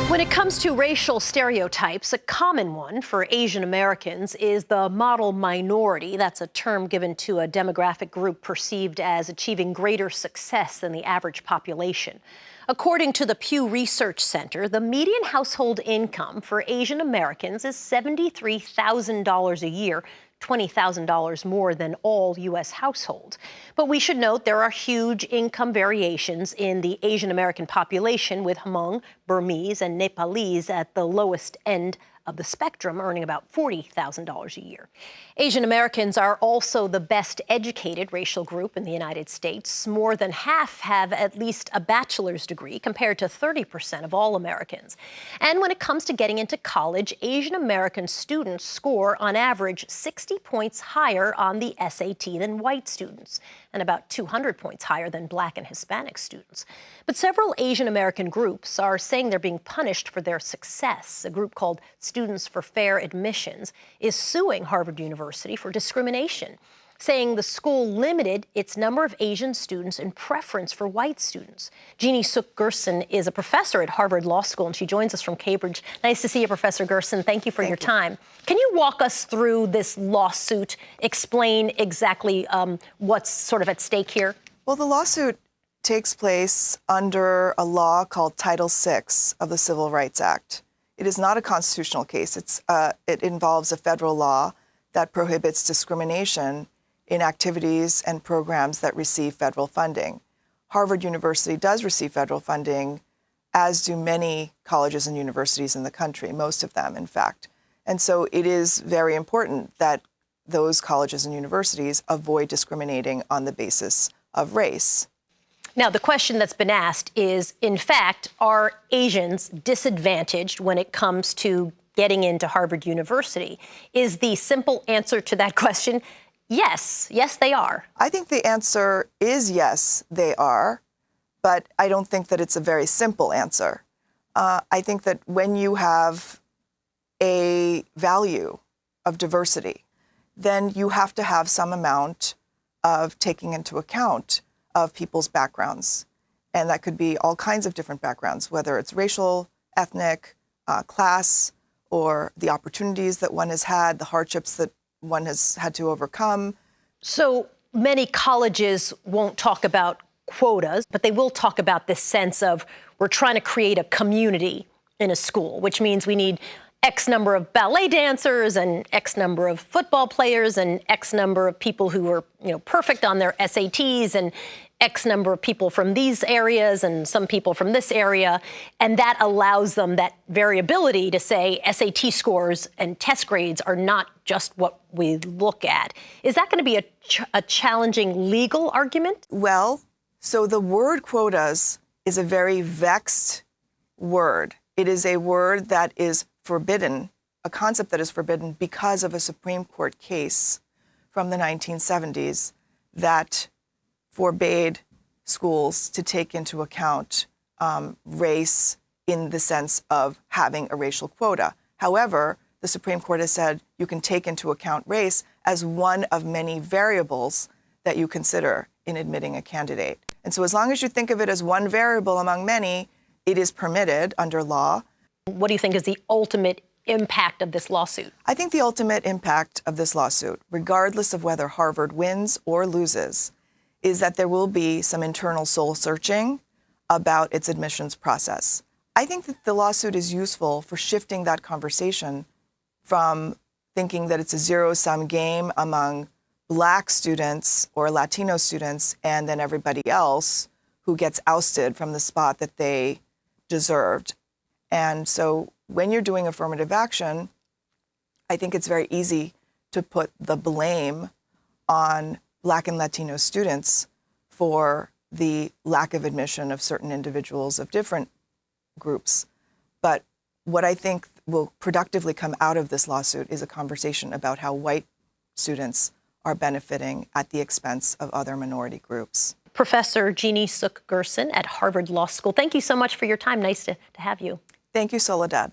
When it comes to racial stereotypes, a common one for Asian Americans is the model minority. That's a term given to a demographic group perceived as achieving greater success than the average population. According to the Pew Research Center, the median household income for Asian Americans is $73,000 a year, $20,000 more than all U.S. households. But we should note there are huge income variations in the Asian American population, with Hmong, Burmese, and Nepalese at the lowest end of the spectrum, earning about $40,000 a year. Asian Americans are also the best educated racial group in the United States. More than half have at least a bachelor's degree, compared to 30% of all Americans. And when it comes to getting into college, Asian American students score on average 60 points higher on the SAT than white students, and about 200 points higher than Black and Hispanic students. But several Asian American groups are saying they're being punished for their success. A group called Students for Fair Admissions is suing Harvard University for discrimination, saying the school limited its number of Asian students in preference for white students. Jeannie Suk Gerson is a professor at Harvard Law School, and she joins us from Cambridge. Nice to see you, Professor Gerson. Thank you for your time. Can you walk us through this lawsuit, explain exactly what's sort of at stake here? Well, the lawsuit takes place under a law called Title VI of the Civil Rights Act. It is not a constitutional case. It involves a federal law that prohibits discrimination in activities and programs that receive federal funding. Harvard University does receive federal funding, as do many colleges and universities in the country, most of them, in fact. And so it is very important that those colleges and universities avoid discriminating on the basis of race. Now, the question that's been asked is, in fact, are Asians disadvantaged when it comes to getting into Harvard University? Is the simple answer to that question yes? Yes, they are. I think the answer is yes, they are, but I don't think that it's a very simple answer. I think that when you have a value of diversity, then you have to have some amount of taking into account of people's backgrounds. And that could be all kinds of different backgrounds, whether it's racial, ethnic, class, or the opportunities that one has had, the hardships that one has had to overcome. So many colleges won't talk about quotas, but they will talk about this sense of we're trying to create a community in a school, which means we need X number of ballet dancers and X number of football players and X number of people who are, perfect on their SATs and X number of people from these areas and some people from this area. And that allows them that variability to say SAT scores and test grades are not just what we look at. Is that going to be a challenging legal argument? Well, so the word quotas is a very vexed word. It is a word that is forbidden, a concept that is forbidden because of a Supreme Court case from the 1970s that forbade schools to take into account race in the sense of having a racial quota. However, the Supreme Court has said you can take into account race as one of many variables that you consider in admitting a candidate. And so as long as you think of it as one variable among many, it is permitted under law. What do you think is the ultimate impact of this lawsuit? I think the ultimate impact of this lawsuit, regardless of whether Harvard wins or loses, is that there will be some internal soul searching about its admissions process. I think that the lawsuit is useful for shifting that conversation from thinking that it's a zero-sum game among Black students or Latino students and then everybody else who gets ousted from the spot that they deserved. And so when you're doing affirmative action, I think it's very easy to put the blame on Black and Latino students for the lack of admission of certain individuals of different groups. But what I think will productively come out of this lawsuit is a conversation about how white students are benefiting at the expense of other minority groups. Professor Jeannie Suk Gerson at Harvard Law School, thank you so much for your time. Nice to have you. Thank you, Soledad.